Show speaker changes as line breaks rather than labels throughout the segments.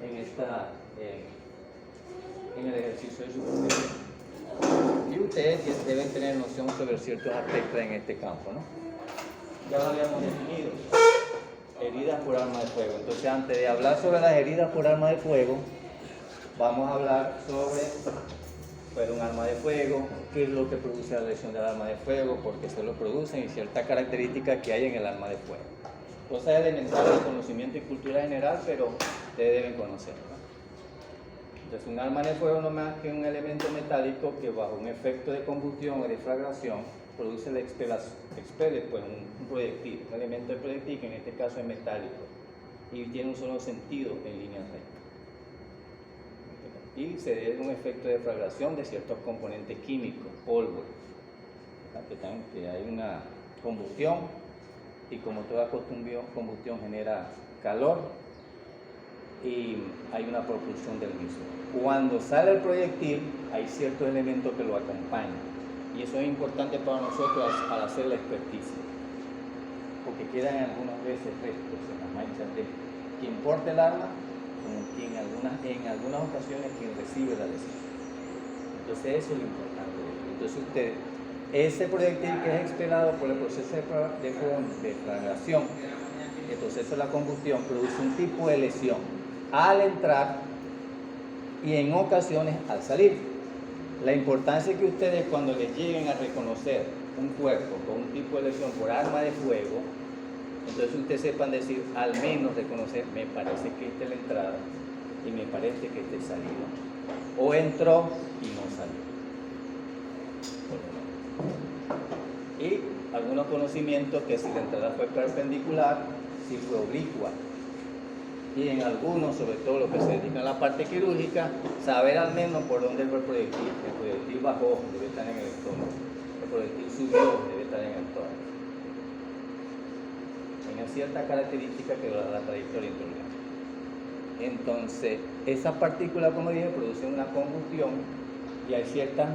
en el ejercicio de su profesión. Y ustedes deben tener noción sobre ciertos aspectos en este campo, ¿no? Ya lo habíamos definido. Heridas por arma de fuego. Entonces, antes de hablar sobre las heridas por arma de fuego, vamos a hablar sobre un arma de fuego, qué es lo que produce la lesión del arma de fuego, por qué se lo producen y ciertas características que hay en el arma de fuego. Cosas elementales de conocimiento y cultura general, pero ustedes deben conocerlo, ¿no? Entonces, un arma de fuego no es más que un elemento metálico que bajo un efecto de combustión o de deflagración produce expele pues, un proyectil, un elemento de proyectil que en este caso es metálico y tiene un solo sentido en línea recta. Y se debe a un efecto de deflagración de ciertos componentes químicos, polvo, que hay una combustión y como toda combustión genera calor y hay una propulsión del mismo. Cuando sale el proyectil hay ciertos elementos que lo acompañan y eso es importante para nosotros al hacer la experticia, porque quedan algunas veces restos en las manchas de quien porta el arma como quien en algunas ocasiones quien recibe la lesión. Entonces eso es lo importante. Entonces ese proyectil que es expelado por el proceso de deflagración, el proceso de la combustión, produce un tipo de lesión al entrar y en ocasiones al salir. La importancia es que ustedes cuando les lleguen a reconocer un cuerpo con un tipo de lesión por arma de fuego, entonces ustedes sepan decir, al menos reconocer, me parece que esta es la entrada y me parece que esta es salida. O entró y no salió. Y algunos conocimientos que si la entrada fue perpendicular, si fue oblicua. Y en algunos, sobre todo los que se dedican a la parte quirúrgica, saber al menos por dónde fue el proyectil. El proyectil bajó, debe estar en el estómago. El proyectil subió, debe estar en el tórax. Tiene ciertas características que da la trayectoria intraocular. Entonces, esas partículas, como dije, producen una combustión y hay ciertas...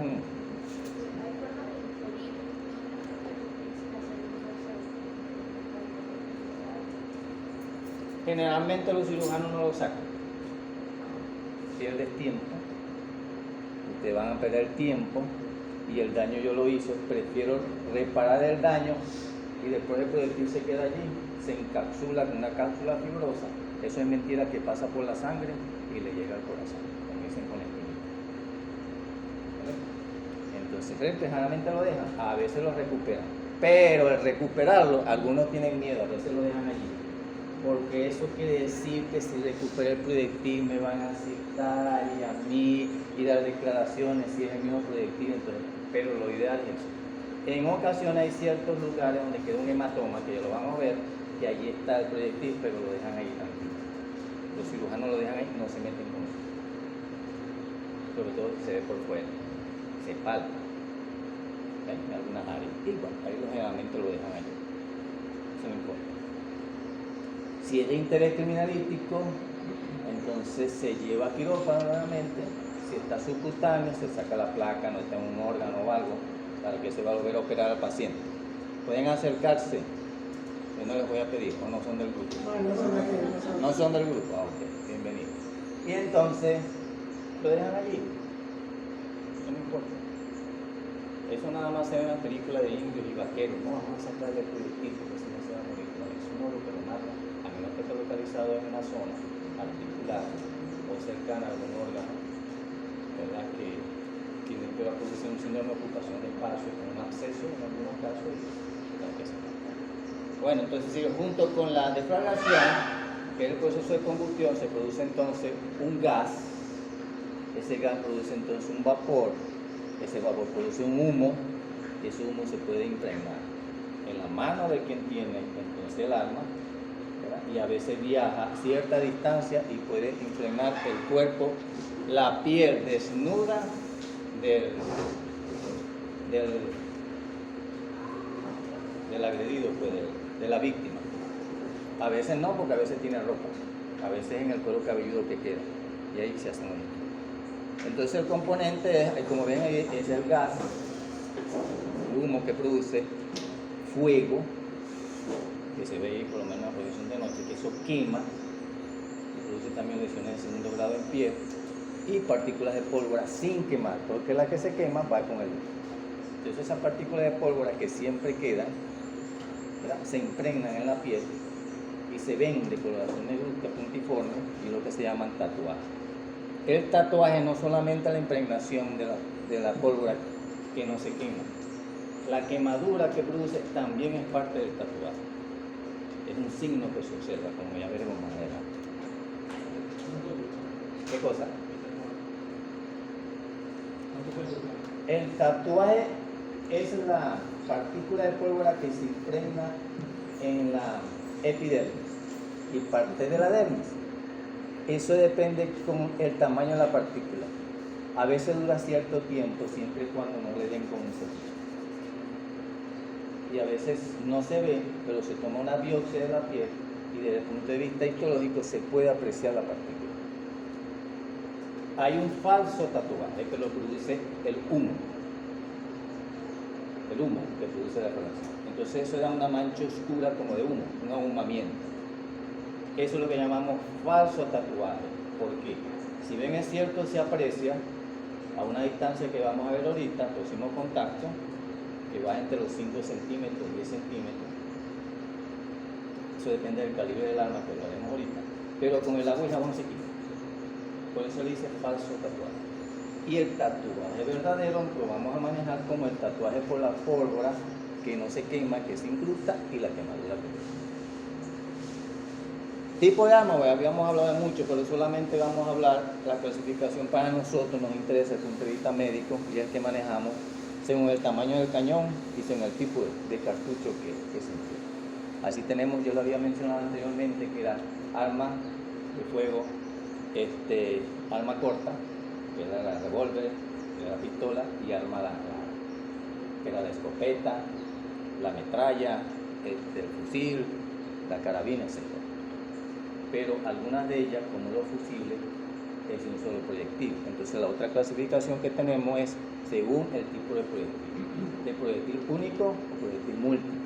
Generalmente los cirujanos no lo sacan. Pierdes tiempo. Ustedes van a perder tiempo y el daño yo lo hice. Prefiero reparar el daño y después el proyectil se queda allí, se encapsula con una cápsula fibrosa. Eso es mentira que pasa por la sangre y le llega al corazón. Comiencen con el Entonces, generalmente lo dejan, a veces lo recuperan. Pero al recuperarlo, algunos tienen miedo, a veces lo dejan allí. Porque eso quiere decir que si recupero el proyectil me van a citar y a mí y dar declaraciones si es el mismo proyectil, entonces, pero lo ideal es eso. En ocasiones hay ciertos lugares donde queda un hematoma, que ya lo van a ver, que allí está el proyectil, pero lo dejan ahí también. Los cirujanos lo dejan ahí, no se meten con eso. Sobre todo se ve por fuera, se palpa, ¿ven? En algunas áreas. Igual, ahí generalmente lo dejan ahí. Eso no importa. Si es de interés criminalístico, entonces se lleva a quirófano nuevamente. Si está subcutáneo, se saca la placa, no está en un órgano o algo, para que se va a volver a operar al paciente. Pueden acercarse, yo no les voy a pedir, o no son del grupo. No son del grupo, ok, bienvenido. Y entonces, lo dejan allí, eso no importa. Eso nada más se ve en las películas de indios y vaqueros, no vamos a sacarle el proyectil porque si no se va a morir. No, eso no lo permata. Que está localizado en una zona articular o cercana a algún órgano, ¿verdad? Que tiene que producir un síndrome de ocupación de espacio con un absceso en algunos casos y que se Bueno, entonces sigue junto con la deflagración, que es el proceso de combustión, se produce entonces un gas, ese gas produce entonces un vapor, ese vapor produce un humo, y ese humo se puede impregnar en la mano de quien tiene entonces el arma, y a veces viaja a cierta distancia y puede impregnar el cuerpo, la piel desnuda del agredido, pues, de la víctima. A veces no, porque a veces tiene ropa, a veces en el cuero cabelludo que queda, y ahí se hacen esto. Entonces el componente, como ven ahí, es el gas, el humo que produce fuego, que se ve ahí por lo menos en la proyección de noche, que eso quema, y produce también lesiones de segundo grado en pie, y partículas de pólvora sin quemar, porque la que se quema va con el humo. Entonces esas partículas de pólvora que siempre quedan, ¿verdad?, se impregnan en la piel y se ven de coloración negruzca puntiforme y lo que se llaman tatuajes. El tatuaje no solamente la impregnación de la pólvora que no se quema, la quemadura que produce también es parte del tatuaje. Es un signo que se observa, como ya veremos más adelante. ¿Qué cosa? El tatuaje es la partícula de pólvora que se impregna en la epidermis y parte de la dermis. Eso depende con el tamaño de la partícula. A veces dura cierto tiempo, siempre y cuando no le den con un cepillo. Y a veces no se ve, pero se toma una biopsia de la piel y desde el punto de vista histológico se puede apreciar la partícula. Hay un falso tatuaje que lo produce el humo que produce la radiación. Entonces eso da una mancha oscura como de humo, un ahumamiento. Eso es lo que llamamos falso tatuaje, porque si bien es cierto se aprecia a una distancia que vamos a ver ahorita, próximo contacto, que va entre los 5 centímetros y 10 centímetros, eso depende del calibre del arma, que lo haremos ahorita, pero con el agua y jabón se quita. Por eso le dice falso tatuaje. Y el tatuaje verdadero lo vamos a manejar como el tatuaje por la pólvora que no se quema, que se incrusta, y la quemadura que produce. Tipo de arma, habíamos hablado de mucho, pero solamente vamos a hablar la clasificación para nosotros, nos interesa desde el punto de vista médico, y es que manejamos según el tamaño del cañón y según el tipo de cartucho que se emplea. Así tenemos, yo lo había mencionado anteriormente, que era arma de fuego, arma corta, que era la revólver, que era la pistola, y arma larga, que era la escopeta, la metralla, el fusil, la carabina, etc. Pero algunas de ellas, como los fusiles, es un solo proyectil. Entonces la otra clasificación que tenemos es según el tipo de proyectil único o proyectil múltiple.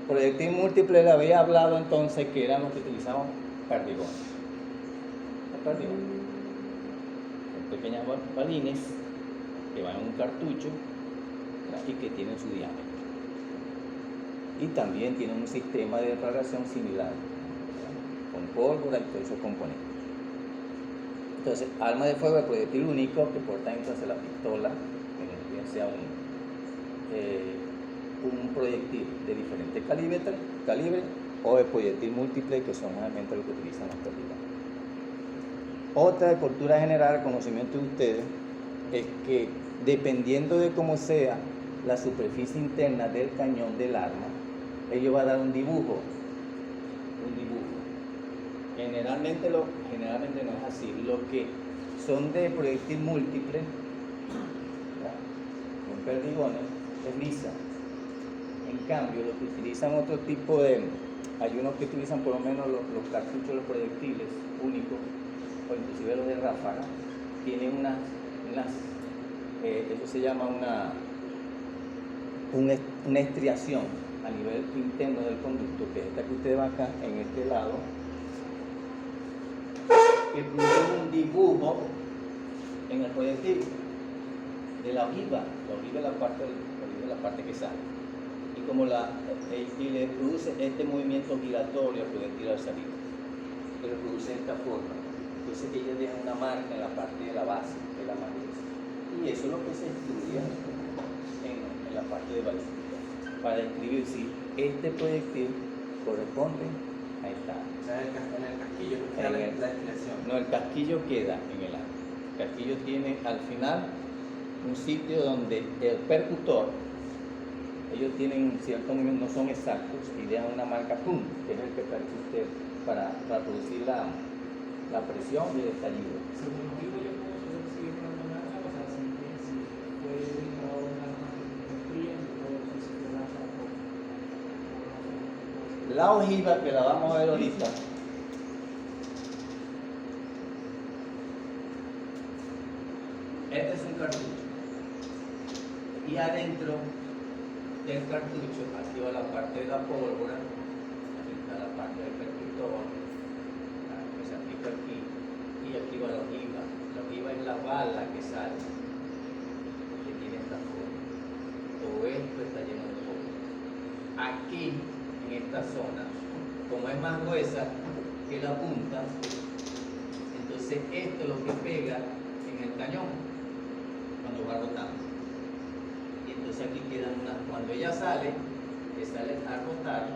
Proyectil múltiple le había hablado entonces que eran los que utilizaban perdigones. Los perdigones son pequeñas balines que van en un cartucho, ¿verdad?, y que tienen su diámetro. Y también tienen un sistema de radiación similar, ¿verdad?, con pólvora y todos esos componentes. Entonces, arma de fuego de proyectil único que porta entonces la pistola, bien sea un proyectil de diferente calibre o de proyectil múltiple, que son realmente lo que utilizan los perdigones. Otra de cultura general, conocimiento de ustedes, es que dependiendo de cómo sea la superficie interna del cañón del arma, ello va a dar un dibujo. Generalmente no es así. Los que son de proyectil múltiple, ¿verdad?, con perdigones, es lisa. En cambio, los que utilizan otro tipo hay unos que utilizan por lo menos los cartuchos, los proyectiles únicos, o inclusive los de ráfaga, tienen eso se llama una estriación a nivel interno del conducto, que es esta que usted va acá en este lado, que produce un dibujo en el proyectil de la ojiva. La ojiva es la parte que sale, y como y le produce este movimiento giratorio al proyectil al salir, que lo produce de esta forma. Entonces ella deja una marca en la parte de la base de la matriz, y eso es lo que se estudia en la parte de balística, para describir si este proyectil corresponde a esta.
O sea, en el casquillo queda la destilación.
No, el casquillo queda en el arma. El casquillo tiene al final un sitio donde el percutor, ellos tienen cierto movimiento, no son exactos, y dejan una marca pum, que es el que percute para producir la presión y el estallido.
Según lo digo, yo puedo seguir una amenaza, o sea, si fue disparado un arma fría, yo puedo decir si fue lanzado por
La ojiva, que la vamos a ver ahorita, este es un cartucho, y adentro del cartucho, aquí va la parte de la pólvora, aquí está la parte del percutor, que se aplica aquí, que sale, que tiene esta forma. Todo esto está lleno de polvo. Aquí, en esta zona, como es más gruesa que la punta, entonces esto es lo que pega en el cañón cuando va rotando. Y entonces aquí quedan unas, cuando ella sale, que sale a rotar,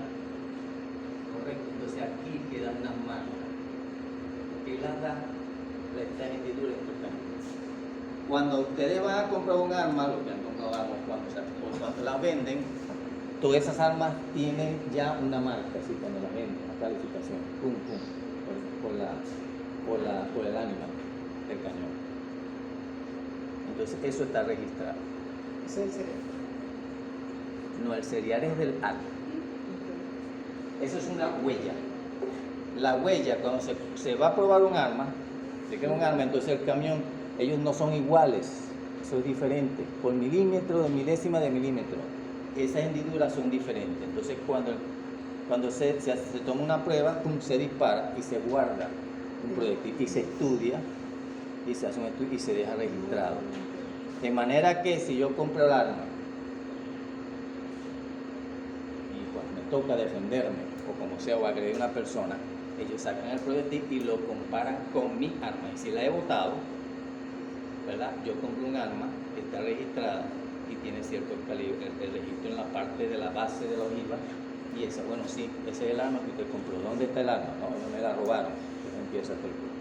correcto, entonces aquí quedan unas marcas que las da esta hendidura en el cañón. Cuando ustedes van a comprar un arma, lo que han comprado armas cuando las venden, todas esas armas tienen ya una marca, así cuando las venden, una calificación, pum, pum, por el ánima del cañón. Entonces eso está registrado.
Ese es el cerebro.
No, el serial es del arma. Eso es una huella. La huella, cuando se va a probar un arma, entonces el camión, ellos no son iguales, eso es diferente, por milímetro, de milésima de milímetro. Esas hendiduras son diferentes. Entonces cuando se toma una prueba, pum, se dispara y se guarda un proyectil y se estudia y se hace un estudio y se deja registrado. De manera que si yo compro el arma y cuando me toca defenderme o como sea o agredir a una persona, ellos sacan el proyectil y lo comparan con mi arma. Y si la he botado, ¿verdad? Yo compro un arma que está registrada y tiene cierto calibre, el registro en la parte de la base de la ojiva, y esa, bueno, sí, ese es el arma que usted compró. ¿Dónde está el arma? No, me la robaron. Entonces empieza todo el cuento.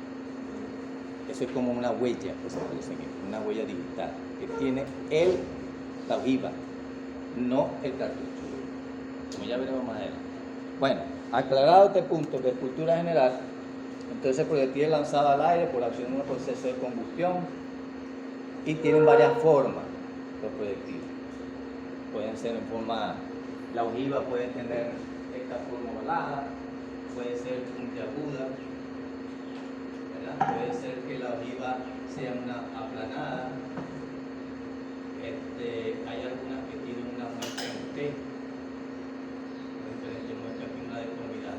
Eso es como una huella que se puede seguir, una huella digital que tiene la ojiva, no el cartucho, como ya veremos más adelante. Bueno, aclarado este punto de cultura general, entonces el proyectil es lanzado al aire por acción de un proceso de combustión y tienen varias formas los proyectiles. Pueden ser en forma, la ojiva puede tener esta forma ovalada, puede ser puntiaguda, ¿verdad? Puede ser que la ojiva sea una aplanada. Hay algunas que tienen una muesca en T, diferente muesca aquí, una deformidad.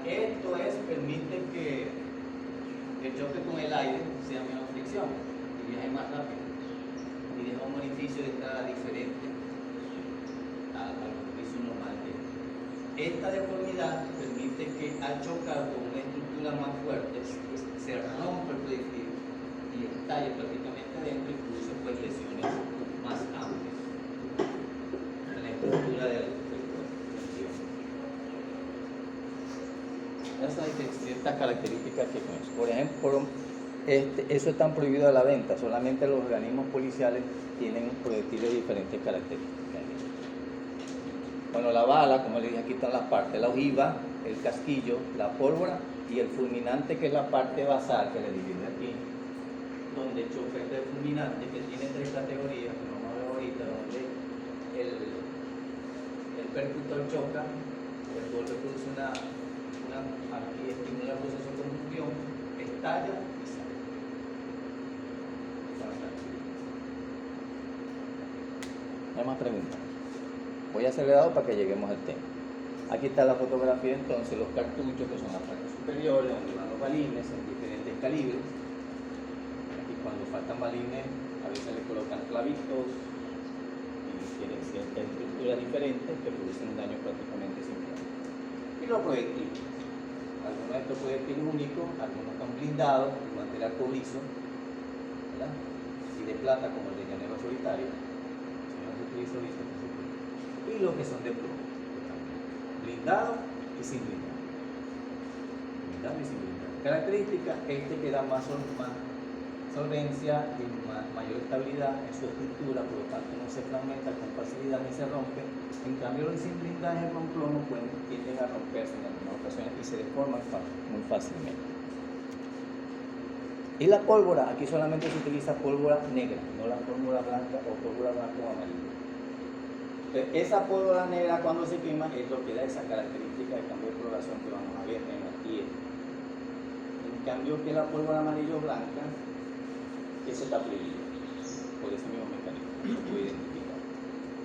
Esto permite que el choque con el aire sea menos fricción y viaje más rápido y deja un orificio de entrada diferente al orificio normal. Esta deformidad permite que al chocar con una estructura más fuerte se rompa el proyectil y estalle prácticamente adentro y produce pues lesiones más amplias en la estructura del proyectil. Esas hay ciertas características que con eso. Por ejemplo, eso está prohibido de la venta, solamente los organismos policiales tienen proyectiles de diferentes características. Bueno, la bala, como les dije, aquí están las partes, la ojiva, el casquillo, la pólvora y el fulminante, que es la parte basal que le divide aquí, donde choca este fulminante, que tiene tres categorías, que vamos a ver ahorita, donde el percutor choca, el golpe produce aquí estimula el proceso de combustión, estalla y sale. No hay más preguntas. Voy acelerado para que lleguemos al tema. Aquí está la fotografía entonces, los cartuchos que son la parte superior, donde van los balines en diferentes calibres. Aquí cuando faltan balines, a veces le colocan clavitos y tienen ciertas estructuras diferentes que producen un daño prácticamente simultáneo. Y los proyectiles. Algunos de estos proyectiles únicos, algunos están blindados, de material cobrizo, ¿verdad? Y de plata como el de llanero solitario. Si no se utiliza ahorita, y los que son de plomo, blindado y sin blindar. Blindado y sin blindar. Característica, que da más solvencia y mayor estabilidad en su estructura, por lo tanto no se fragmenta con facilidad ni se rompe. En cambio, los sin blindaje con plomo tienden a romperse en algunas ocasiones y se deforman muy fácilmente. Y la pólvora, aquí solamente se utiliza pólvora negra, no la pólvora blanca o pólvora blanca o amarilla. Esa pólvora negra cuando se quema es lo que da esa característica de cambio de coloración que vamos a ver en la piel. En cambio que la pólvora amarillo blanca, eso está prohibido por ese mismo mecanismo, no se puede identificar,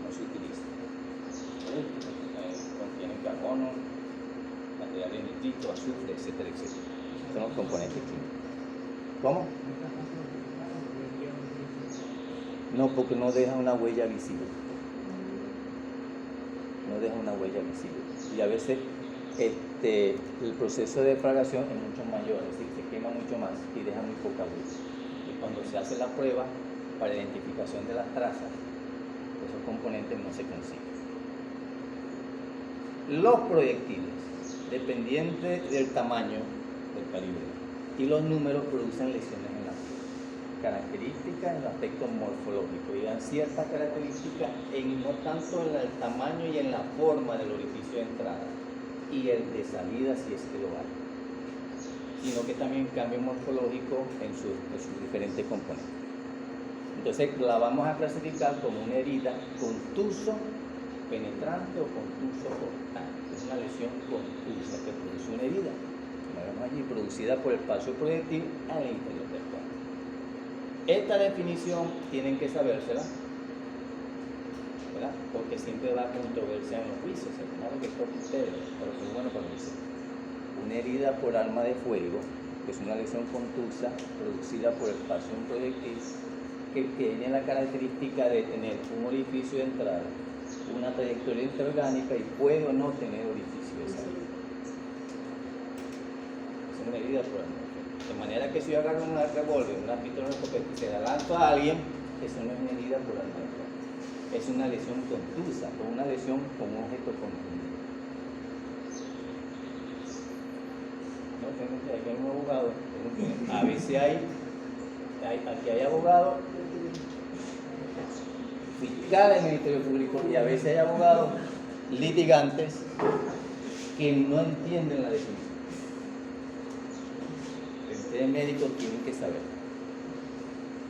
no se utiliza. Contiene carbono, materiales nitrito, azufre, etcétera, etcétera. Son los componentes químicos. ¿Cómo? No, porque no deja una huella visible. No deja una huella visible. Y a veces el proceso de defragación es mucho mayor, es decir, se quema mucho más y deja muy poca huella. Y cuando se hace la prueba para identificación de las trazas, esos componentes no se consiguen. Los proyectiles, dependiente del tamaño del calibre y los números, producen lesiones en la piel. Características en el aspecto morfológico y dan ciertas características no tanto en el tamaño y en la forma del orificio de entrada y el de salida, si es que lo hay, sino que también cambio morfológico en sus diferentes componentes. Entonces la vamos a clasificar como una herida contuso penetrante o contuso cortante. Es una lesión contusa que produce una herida, como vemos allí, producida por el paso proyectil al interior del cuerpo. Esta definición tienen que sabérsela, ¿verdad? Porque siempre va a controversia en los juicios, claro que toca ustedes, pero es bueno para decir. Una herida por arma de fuego, que es una lesión contusa producida por el paso de un proyectil, que tiene la característica de tener un orificio de entrada, una trayectoria interorgánica y puede o no tener orificio de salida. Es una herida por arma de fuego. De manera que si yo agarro un revólver, una pistola, una escopeta y se la lanzo a alguien, eso no es una herida por arma de fuego. Es una lesión contusa o una lesión con un objeto contundido. No, aquí hay un abogado, a veces aquí hay abogados, fiscales del Ministerio Público, y a veces hay abogados litigantes que no entienden la definición. Ustedes médicos tienen que saber.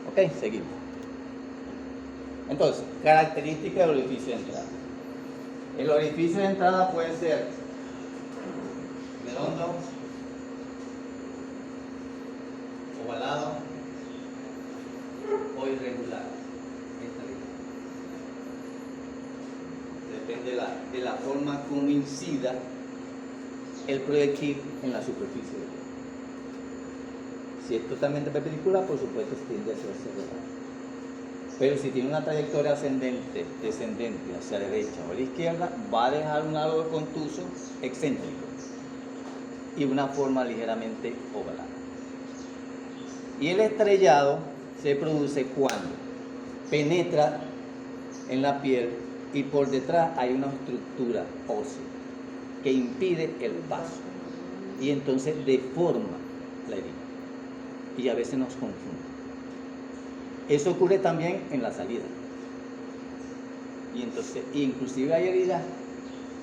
Ok, seguimos. Entonces, características del orificio de entrada. El orificio de entrada puede ser redondo, ovalado o irregular. Depende de la forma como incida el proyectil en la superficie del cuerpo. Si es totalmente perpendicular, por supuesto tiende a ser irregular. Pero si tiene una trayectoria ascendente, descendente hacia la derecha o a la izquierda, va a dejar un halo contuso excéntrico y una forma ligeramente ovalada. Y el estrellado se produce cuando penetra en la piel y por detrás hay una estructura ósea que impide el paso y entonces deforma la herida y a veces nos confunde. Eso ocurre también en la salida. Y entonces, inclusive hay heridas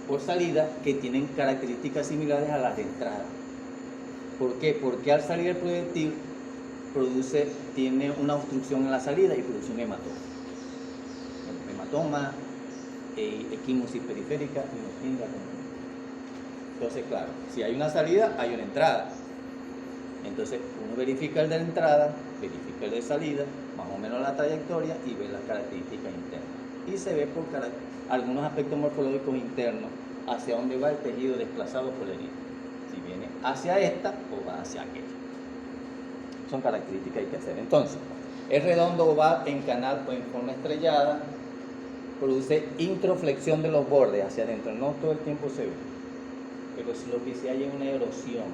por salida que tienen características similares a las de entrada. ¿Por qué? Porque al salir el proyectil tiene una obstrucción en la salida y produce un hematoma. Hematoma, equimosis periférica y una tinga. Entonces, claro, si hay una salida, hay una entrada. Entonces, uno verifica el de la entrada, verifica el de salida, más o menos la trayectoria y ve las características internas. Y se ve por algunos aspectos morfológicos internos hacia dónde va el tejido desplazado por la herida. Si viene hacia esta o va hacia aquella. Son características que hay que hacer. Entonces, es redondo o va en canal o en forma estrellada, produce introflexión de los bordes hacia adentro. No todo el tiempo se ve, pero si lo que se hay es una erosión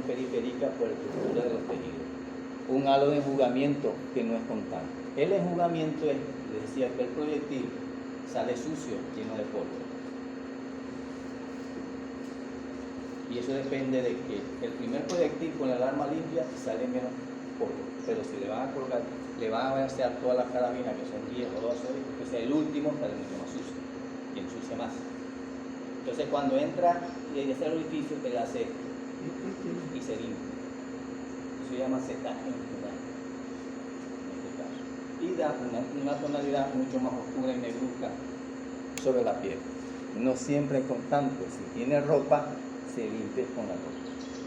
periférica por la estructura de los tejidos. Un halo de enjugamiento que no es constante. El enjugamiento es, les decía, que el proyectil sale sucio, lleno de polvo. Y eso depende de que el primer proyectil con el arma limpia sale menos polvo. Pero si le van a colgar, le van a vaciar todas las carabinas que son 10 o 12, entonces el último sale mucho más sucio y ensucia más. Entonces cuando entra y hace el orificio, él hace y se limpia. Eso se llama setaje integral en este caso. Y da una tonalidad mucho más oscura y negruzca sobre la piel. No siempre es constante. Si tiene ropa, se limpia con la ropa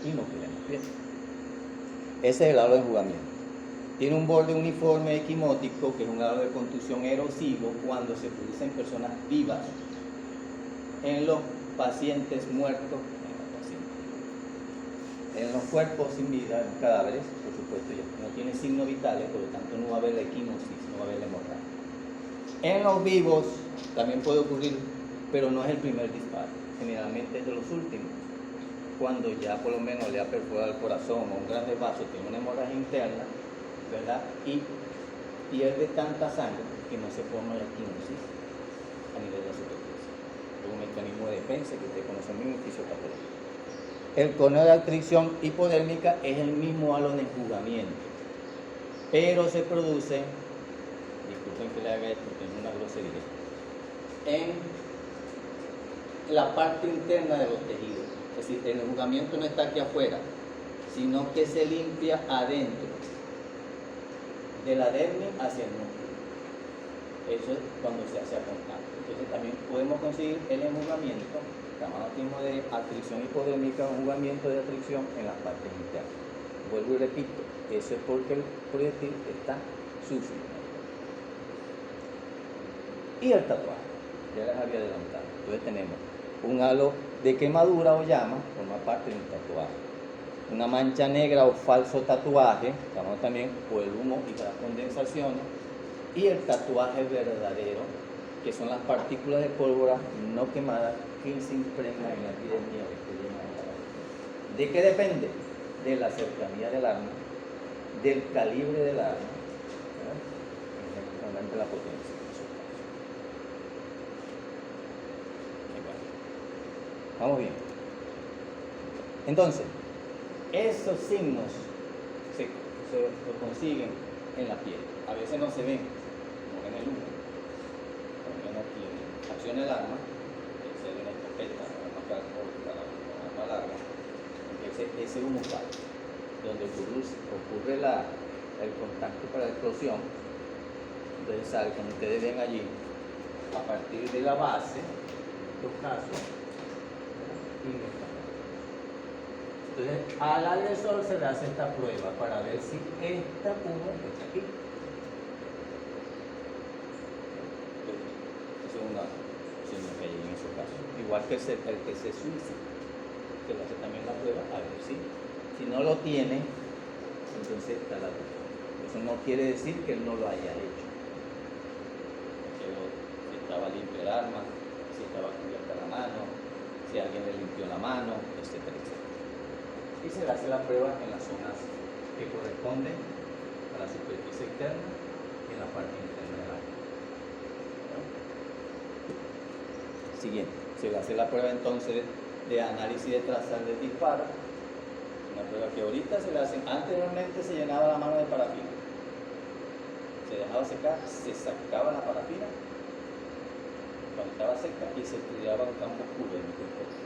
y no queda en la piel. Ese es el halo de enjugamiento. Tiene un borde uniforme equimótico, que es un halo de contusión erosivo cuando se produce en personas vivas, en los pacientes muertos, En los cuerpos sin vida, en los cadáveres, por supuesto, ya no tiene signos vitales, por lo tanto no va a haber la equimosis, no va a haber la hemorragia. En los vivos también puede ocurrir, pero no es el primer disparo, generalmente es de los últimos. Cuando ya por lo menos le ha perforado el corazón o un grande vaso, tiene una hemorragia interna, ¿verdad? Y pierde tanta sangre que no se forma la equimosis a nivel de la superficie. Es un mecanismo de defensa que ustedes conocen muy en fisiopatología. El cono de atricción hipodérmica es el mismo halo de enjugamiento, pero se produce, disculpen que le haga esto, porque es una grosería, en la parte interna de los tejidos. Es decir, el enjugamiento no está aquí afuera, sino que se limpia adentro, de la dermis hacia el músculo. Eso es cuando se hace a contacto. Entonces también podemos conseguir el enjugamiento, llamamos de atricción hipodérmica, enjugamiento de atricción en las partes internas. Vuelvo y repito, eso es porque el proyectil está sucio. Y el tatuaje, ya les había adelantado. Entonces tenemos un halo de quemadura o llama, forma parte de un tatuaje. Una mancha negra o falso tatuaje, llamamos también por el humo y las condensaciones. Y el tatuaje verdadero, que son las partículas de pólvora no quemadas que se impregnan en la epidermis o epidermis de la piel. ¿De qué depende? De la cercanía del arma, del calibre del arma, ¿verdad? Y realmente la potencia. Vamos bien. Entonces, esos signos se consiguen en la piel. A veces no se ven, como en el humo. También aquí en acción del arma, se ve una escopeta, una arma larga, ese humo sale, donde ocurre el contacto para la explosión. Entonces sale, como ustedes ven allí, a partir de la base, en estos casos, entonces al agresor se le hace esta prueba para ver si esta humo está aquí. Eso es una signo que hay en ese caso. Igual que el que se suicida, se le hace también la prueba a ver si no lo tiene, entonces está la duda. Eso no quiere decir que él no lo haya hecho. Pero si estaba limpio el arma, si estaba cubierta la mano, si alguien le limpió la mano, etcétera, etcétera. Y se le hace la prueba en las zonas que corresponden a la superficie externa y en la parte interna del arma. Siguiente, se le hace la prueba entonces de análisis de trazar del disparo. Una prueba que ahorita se le hacen, anteriormente se llenaba la mano de parafina, se dejaba secar, se sacaba la parafina cuando estaba seca y se estudiaba un campo oscuro en el microscopio.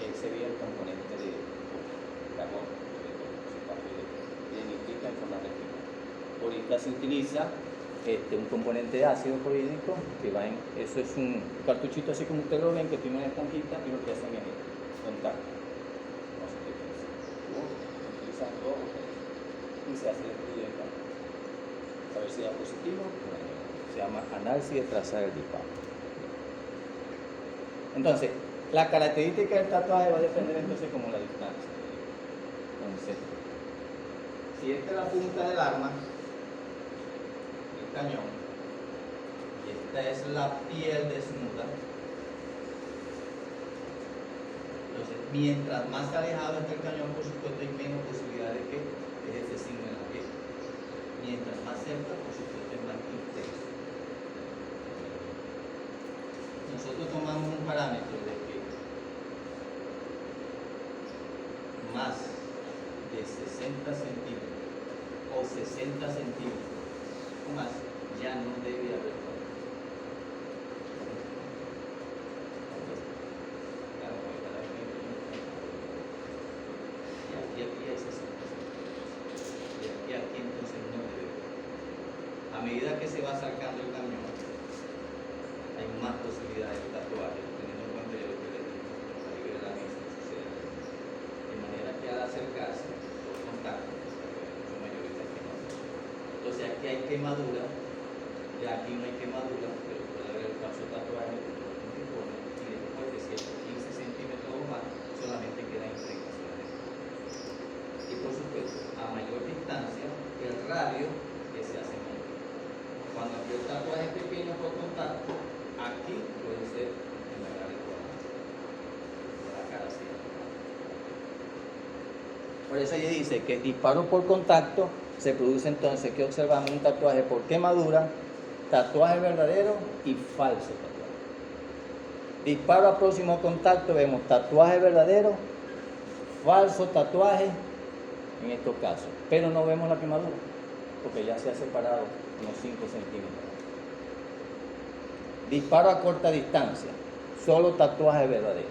Y ahí se veía el componente de carbón, de nitrica en forma reactiva. Ahorita se utiliza un componente de ácido clorhídrico que va en, eso es un cartuchito así como ustedes lo ven, que tiene una esponjita y lo que hacen es contacto. No sé qué piensa. Utilizan todo y se hace el estudio de campo. A ver si da positivo, se llama análisis de trazar el disparo. Entonces, la característica del tatuaje va a depender entonces como la distancia. Entonces, si esta es la punta del arma, el cañón, y esta es la piel desnuda, entonces mientras más alejado está el cañón, por supuesto hay menos posibilidad de que deje ese signo en la piel. Mientras más cerca, por supuesto es más intenso. Nosotros tomamos un parámetro de que más de 60 centímetros o 60 centímetros o más ya no debe haber problema. Y aquí hay 60 centímetros. Y aquí entonces no debe haber. A medida que se va acercando el camión, hay más posibilidades de tatuaje, teniendo en cuenta ya lo que les digo, la calibre de la misma sucede. De manera que al acercarse, los contactos son mayores que no. Entonces aquí hay quemadura, ya aquí no hay quemadura, pero puede haber el falso tatuaje de todo uniforme, y después de 15 centímetros o más, solamente queda impregnación. radio que se hacen ahí. Cuando el tatuaje es pequeño por contacto, aquí puede ser en la cara igual, la cara así. Por eso ella dice que disparo por contacto se produce entonces que observamos un tatuaje por quemadura, tatuaje verdadero y falso tatuaje. Disparo a próximo contacto, vemos tatuaje verdadero, falso tatuaje en estos casos, pero no vemos la quemadura porque ya se ha separado unos 5 centímetros. Disparo a corta distancia, solo tatuaje verdadero.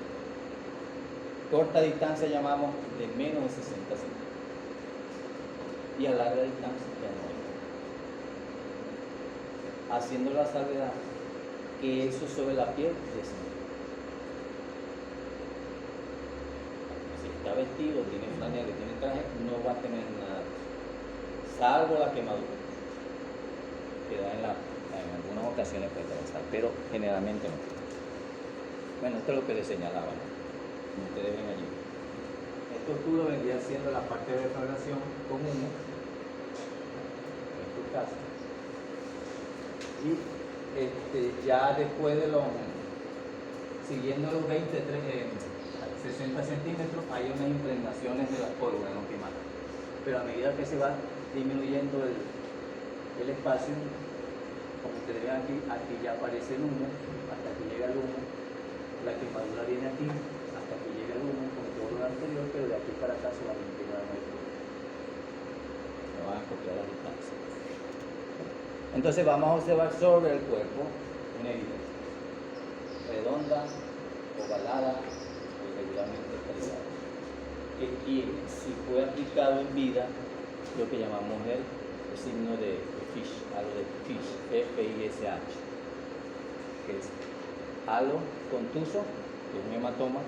Corta distancia llamamos de menos de 60 centímetros y a larga distancia ya no hay. Haciendo la salvedad que eso sobre la piel es si está vestido, tiene franela y tiene traje, no va a tener nada de eso, salvo la quemadura que da en algunas ocasiones puede pasar, pero generalmente no. Bueno, esto es lo que les señalaba, ¿no? Como ustedes ven allí. Esto oscuro vendría siendo la parte de defragación con humo, en estos casos. Y ya después de los, siguiendo los 60 centímetros, hay unas impregnaciones de las pólvora no quemadas. Pero a medida que se va disminuyendo el espacio, como ustedes ven aquí ya aparece el humo, hasta que llega el humo, la quemadura viene aquí, hasta que llega el humo, como todo lo anterior, pero de aquí para acá se va a limpiar el humo. No van a copiar la distancia. Entonces vamos a observar sobre el cuerpo una evidencia redonda, ovalada o irregularmente estrellada, que tiene, si fue aplicado en vida, lo que llamamos el signo de Fish, halo de Fish, F-I-S-H, que es halo contuso, que es un hematoma,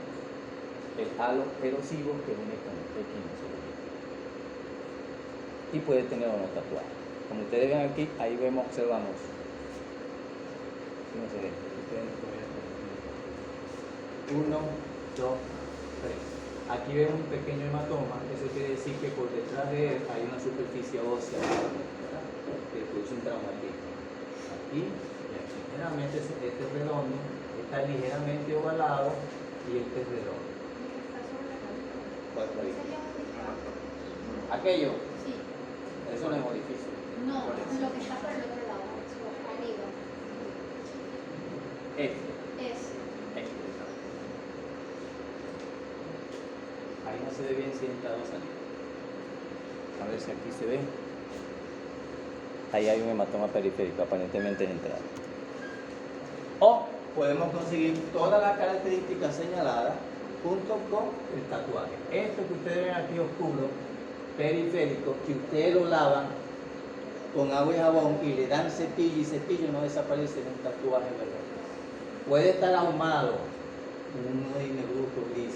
el halo erosivo, que es un equinocelular, y puede tener unos tatuajes. Como ustedes ven aquí, ahí observamos. No se ve. 1, 2, 3. Aquí vemos un pequeño hematoma, eso quiere decir que por detrás de él hay una superficie ósea, ¿verdad?, que produce un traumatismo. Aquí y aquí. Generalmente este es redondo, está ligeramente ovalado y este es redondo. ¿Cuál fue? Aquello.
Sí.
Eso no es orificio.
No, lo que está por el otro lado, arriba.
Este. Ahí no se ve bien si está dos años. A ver si aquí se ve. Ahí hay un hematoma periférico, aparentemente es entrada. O podemos conseguir todas las características señaladas junto con el tatuaje. Esto que ustedes ven aquí oscuro, periférico, que ustedes lo lavan con agua y jabón y le dan cepillo y cepillo no desaparece en un tatuaje, ¿verdad? Puede estar ahumado, uno de negruzco gris,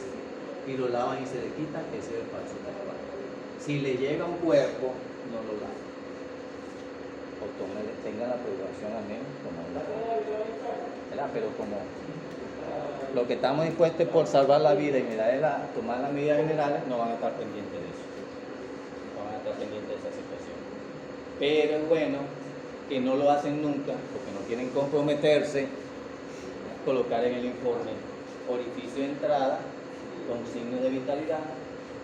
y lo lavan y se le quitan, ese es el falso tatuaje. Si le llega a un cuerpo, no lo lavan. O tengan la preocupación al menos como una, ¿verdad? Pero como lo que estamos dispuestos es por salvar la vida y tomar las medidas generales, no van a estar pendientes de eso. No van a estar pendientes de esa situación. Pero es bueno que no lo hacen nunca, porque no quieren comprometerse, colocar en el informe orificio de entrada con signos de vitalidad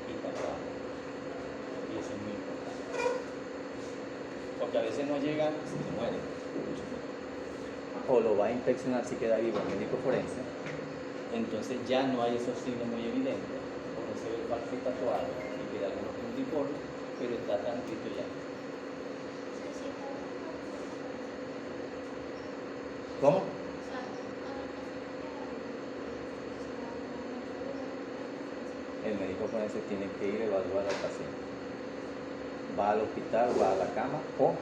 y tatuaje. Y eso es muy importante. Porque a veces no llegan y se mueren. O lo va a inspeccionar si queda vivo el médico forense. Entonces ya no hay esos signos muy evidentes. O no se ve el falso tatuado y queda algunos puntiformes, pero está tranquilo ya. ¿Cómo? El médico forense tiene que ir a evaluar al paciente. Va al hospital, va a la cama o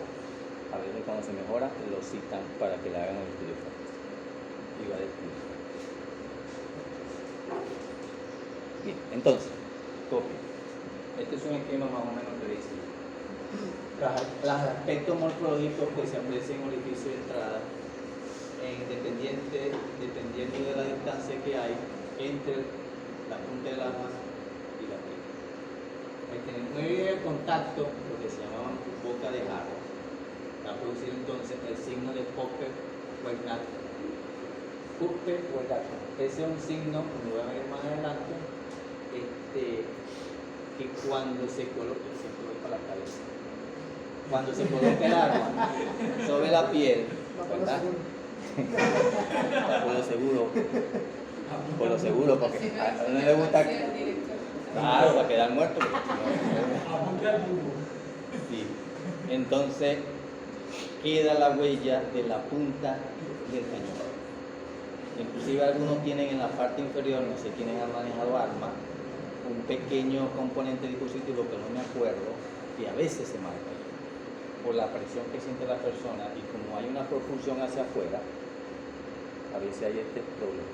a veces cuando se mejora lo citan para que le hagan el estudio forense. Y va de estudio. Bien, entonces, copia. Este es un esquema más o menos que dice los aspectos morfológicos que se aprecian en orificio de entrada, dependiendo de la distancia que hay entre la punta del arma y la piel. Hay que tener muy bien el contacto, lo que se llama boca boca de jarro. Va a producir entonces el signo de Popper o el gato. Popper o el gato. Ese es un signo, como voy a ver más adelante, que cuando se coloca la cabeza. Cuando se coloca el arma sobre la piel, ¿verdad? Por lo seguro, porque a uno le gusta. Claro, para quedar muerto. Sí. Entonces queda la huella de la punta del cañón. Inclusive algunos tienen en la parte inferior, no sé quiénes han manejado armas, un pequeño componente dispositivo que no me acuerdo, y a veces se marca por la presión que siente la persona, y como hay una propulsión hacia afuera, a veces hay este problema.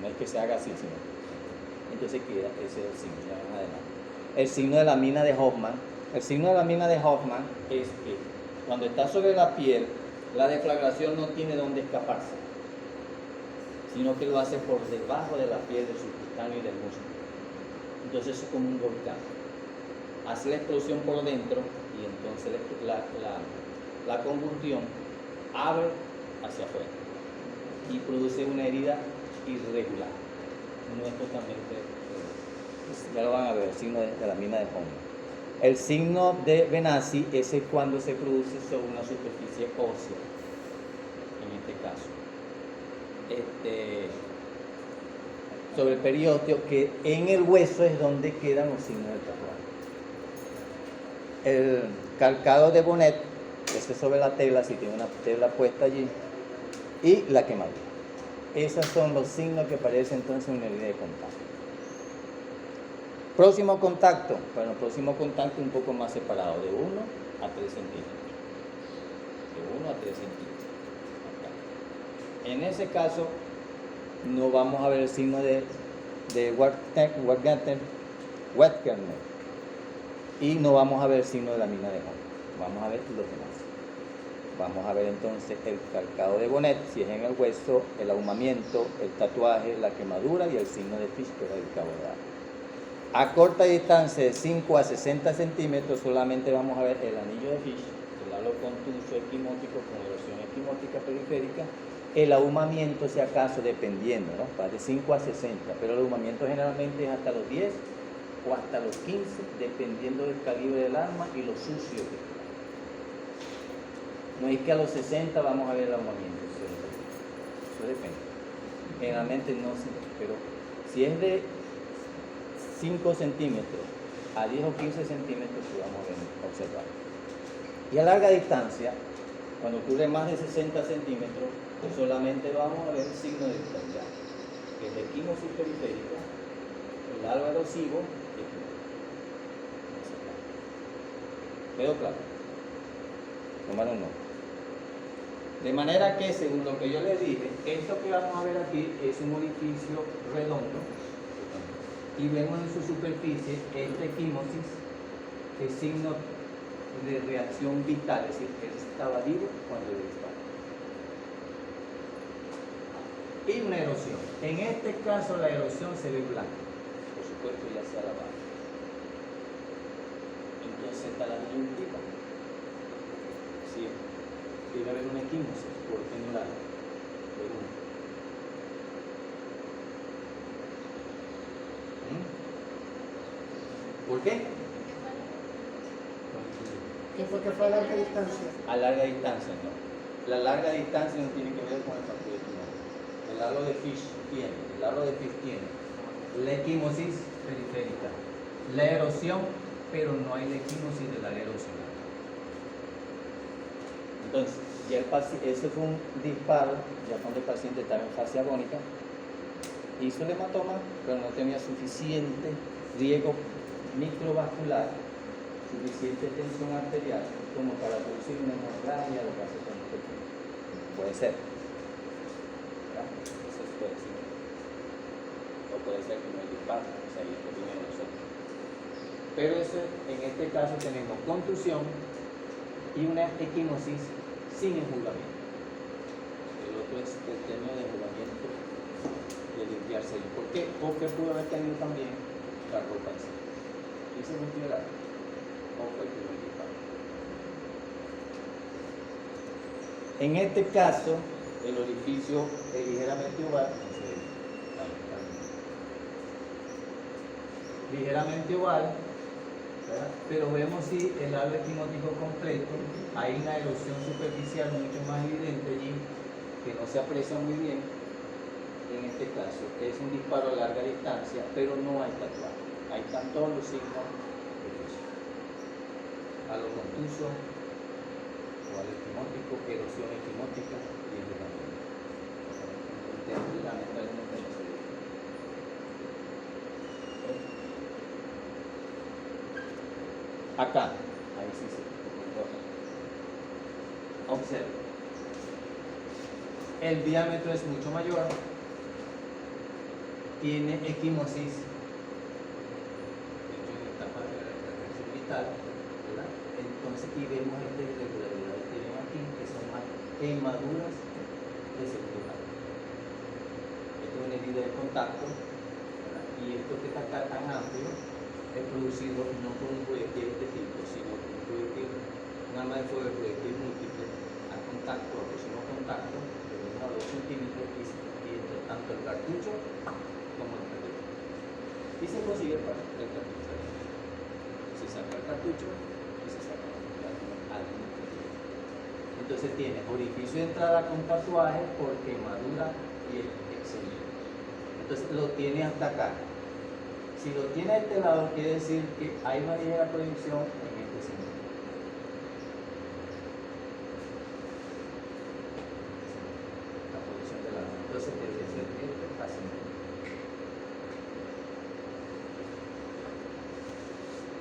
No es que se haga así, sino entonces queda ese es el signo. Ya más adelante. El signo de la mina de Hoffman. El signo de la mina de Hoffman es que cuando está sobre la piel, la deflagración no tiene dónde escaparse, sino que lo hace por debajo de la piel del subcutáneo y del músculo. Entonces es como un volcán. Hace la explosión por dentro y entonces la combustión abre hacia afuera y produce una herida irregular. No es totalmente, ya lo van a ver, el signo de la mina de Hoffman. El signo de Benassi es cuando se produce sobre una superficie ósea, en este caso. Sobre el periósteo, que en el hueso es donde quedan los signos del tatuaje. El calcado de Bonnet, este sobre la tela, si tiene una tela puesta allí, y la quemadura. Esos son los signos que aparecen entonces en una línea de contacto. Próximo contacto, bueno, próximo contacto un poco más separado, de 1 a 3 centímetros. De 1 a 3 centímetros. Acá. En ese caso, no vamos a ver el signo de Wertherner y no vamos a ver el signo de la mina de Hoffman. Vamos a ver los demás. Vamos a ver entonces el calcado de Bonnet, si es en el hueso, el ahumamiento, el tatuaje, la quemadura y el signo de Fish, que es el cabo de agua. A corta distancia de 5 a 60 centímetros solamente vamos a ver el anillo de Fish, el halo contuso equimótico con erosión equimótica periférica, el ahumamiento si acaso dependiendo, ¿no? Va de 5 a 60, pero el ahumamiento generalmente es hasta los 10 o hasta los 15, dependiendo del calibre del arma y lo sucio que está. No es que a los 60 vamos a ver el ahumamiento, eso depende. Generalmente no, pero si es de 5 centímetros a 10 o 15 centímetros, sí vamos a observar. Y a larga distancia, cuando ocurre más de 60 centímetros, pues solamente vamos a ver el signo de vitalidad, que es la equimosis periférica, el halo erosivo y el ¿quedó claro? Tomaron nota. De manera que, según lo que yo les dije, esto que vamos a ver aquí es un orificio redondo y vemos en su superficie esta equimosis, que es signo de reacción vital, es decir, que él estaba vivo cuando le disparó. Y una erosión. En este caso la erosión se ve blanca, por supuesto ya se ha lavado. Entonces está la disyuntiva. Sí. Debe haber una equimosis por general de 1. ¿Por qué?
¿Qué fue que fue a larga distancia?
A larga distancia, no. La larga distancia no tiene que ver con el factor equimótico. El halo de Fish tiene, la equimosis periférica, la erosión, pero no hay la equimosis del área erosional. Entonces, ya ese fue un disparo, ya cuando el paciente estaba en fase agónica, hizo el hematoma, pero no tenía suficiente riego microvascular, suficiente tensión arterial como para producir una hemorragia o vasoconstricción. Puede ser. ¿Verdad? Eso puede ser. O puede ser como el disparo, o sea, ahí lo vimos nosotros. Pero eso, en este caso tenemos contusión y una equimosis sin enjugamiento. El otro es el término de enjugamiento de limpiarse. ¿Por qué? Porque pudo haber tenido también la ropa encima. ¿Y se considera? ¿O fue el primer disparo? En este caso, el orificio es ligeramente oval, ligeramente oval, ¿verdad? Pero vemos si el labio esquimótico completo, hay una erosión superficial mucho más evidente allí, que no se aprecia muy bien en este caso. Es un disparo a larga distancia, pero no hay tatuaje. Ahí están todos los signos de fusión. A lo contuso o al esquimótico, erosión esquimótica y enrutamiento. Lamentablemente no se ve. Acá, ahí sí se observa. El diámetro es mucho mayor, tiene equimosis, de hecho en etapa de la reacción vital, ¿verdad? Entonces, y vemos esta irregularidad que vemos aquí, que son más quemaduras de segundo grado. Esto es una herida de contacto, ¿verdad? Y esto que está acá tan amplio es producido no por un proyectil de este tipo, sino por un proyectil, un arma de fuego de proyectil múltiple a contacto, a próximo contacto, de 1 a 2 centímetros, y entre tanto el cartucho como el cartucho. Y se consigue el cartucho. Se saca el cartucho y se saca al mismo tiempo. Entonces tiene orificio de entrada con tatuaje por quemadura y excelente. Entonces lo tiene hasta acá. Si lo tiene a este lado, quiere decir que hay una ligera proyección en este sentido. La posición de la mano. Entonces debe ser este así.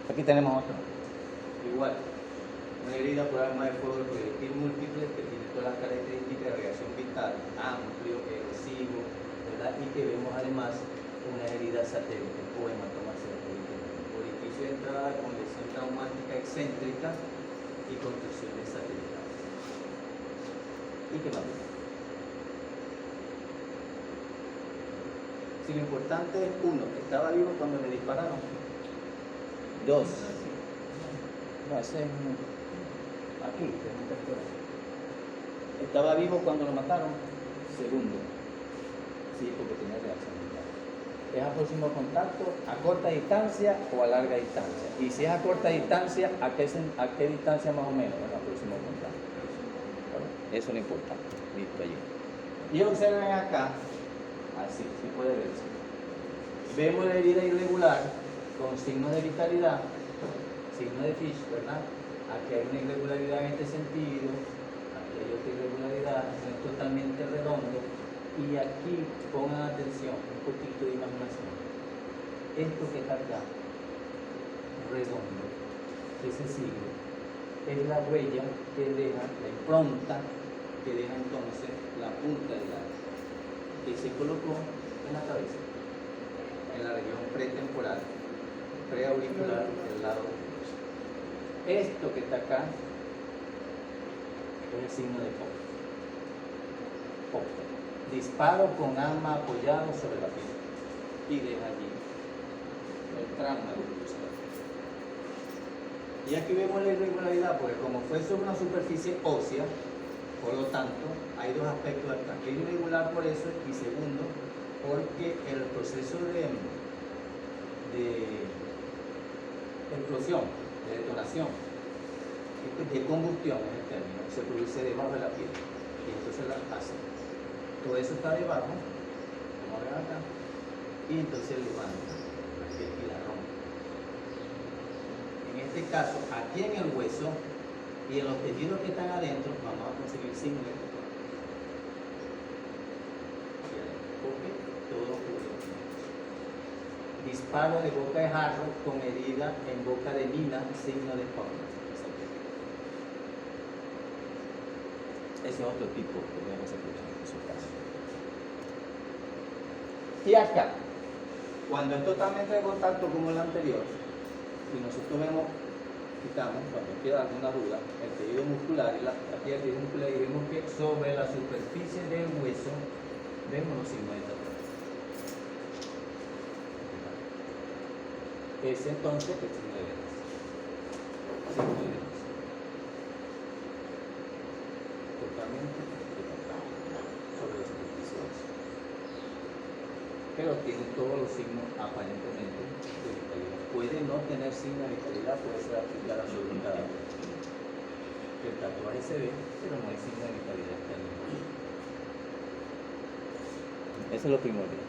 Aquí tenemos otro. Igual. Una herida por arma de fuego de proyectil múltiple que tiene todas las características de reacción vital, amplio, erosivo, ¿verdad? Y que vemos además una herida satélite o hematoma satélite, orificio de entrada con lesión traumática excéntrica y contusiones satelitales. ¿Y qué más? Si lo importante es, uno, que estaba vivo cuando le dispararon. Dos, no, ese es aquí, estaba vivo cuando lo mataron. Segundo, sí, porque tenía reacción vital. Es a próximo contacto, a corta distancia o a larga distancia. Y si es a corta distancia, ¿a qué distancia más o menos? Bueno, a próximo contacto. ¿Vale? Eso es lo importante. Listo, allí. Y observen acá, así, sí puede verse. Vemos la herida irregular con signos de vitalidad, signos de Fish, ¿verdad? Aquí hay una irregularidad en este sentido, aquí hay otra irregularidad, no es totalmente redondo. Y aquí pongan atención, un poquito de imaginación. Esto que está acá, redondo, ese signo, es la huella que deja, la impronta que deja entonces la punta del arco, que se colocó en la cabeza, en la región pretemporal, preauricular del lado derecho. Esto que está acá es el signo de Pope. Disparo con arma apoyado sobre la piel y deja allí el trauma de cruzado. Y aquí vemos la irregularidad, porque como fue sobre una superficie ósea, por lo tanto, hay dos aspectos acá. Es irregular por eso, y segundo, porque el proceso de explosión, de detonación, de combustión en el término, se produce debajo de la piel y entonces la hace. Todo eso está debajo, como ven acá, y entonces levanta la piel y la rompe. En este caso, aquí en el hueso y en los tejidos que están adentro, vamos a conseguir signos de tatuaje. Porque todo ocurre. Disparo de boca de jarro con herida en boca de mina, signo de forma. Ese es otro tipo que tenemos en su caso. Y acá, cuando es totalmente de contacto como el anterior, y nosotros vemos, quitamos, cuando queda alguna duda, el tejido muscular y la piel del tejido muscular, y vemos que sobre la superficie del hueso vemos los signos de tatuaje. Es entonces el signo de venas. Signo de venas. Totalmente totalmente sobre los pulsores. Pero tiene todos los signos aparentemente de vitalidad. Puede no tener signo de vitalidad, puede ser aplicada absolutamente. El tatuaje se ve, pero no hay signo de vitalidad hasta el momento. Eso es lo primordial.